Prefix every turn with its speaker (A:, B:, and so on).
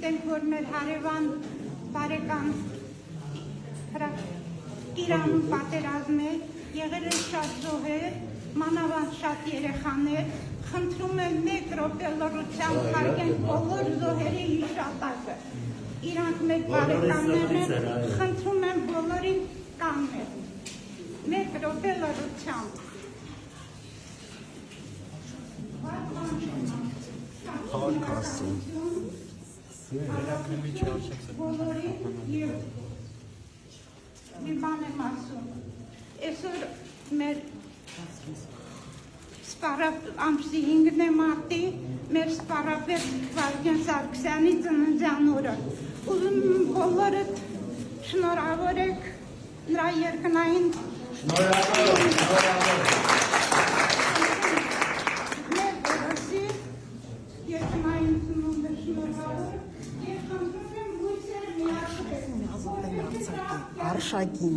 A: գիտենք, որ մեր հարևան բարեկամ Իրանում պատերազմ է, եղել են շատ զոհեր, մանավանդ շատ երեխաներ, խնդրում եմ 1 րոպե լռությամբ հարգենք բոլոր զոհերի հիշատակը։ Իրանք մեր բարեկամներն են, խնդրում եմ բոլորին կանգնել։ 1 րոպե լռությամբ։ Բոլորին և մի բան եմ ասում, այսօր մեր ամսի 5 մարտի մեր սպառապետ Վազգեն Սարգսյանի ծննդյան օրը, ուզում բոլորդ շնորհավորեք նրա երկնային մեր որոշի երկնային ծնունդը շնորհավոր և խնդրում եմ լույսեր միացրեք
B: Արշակին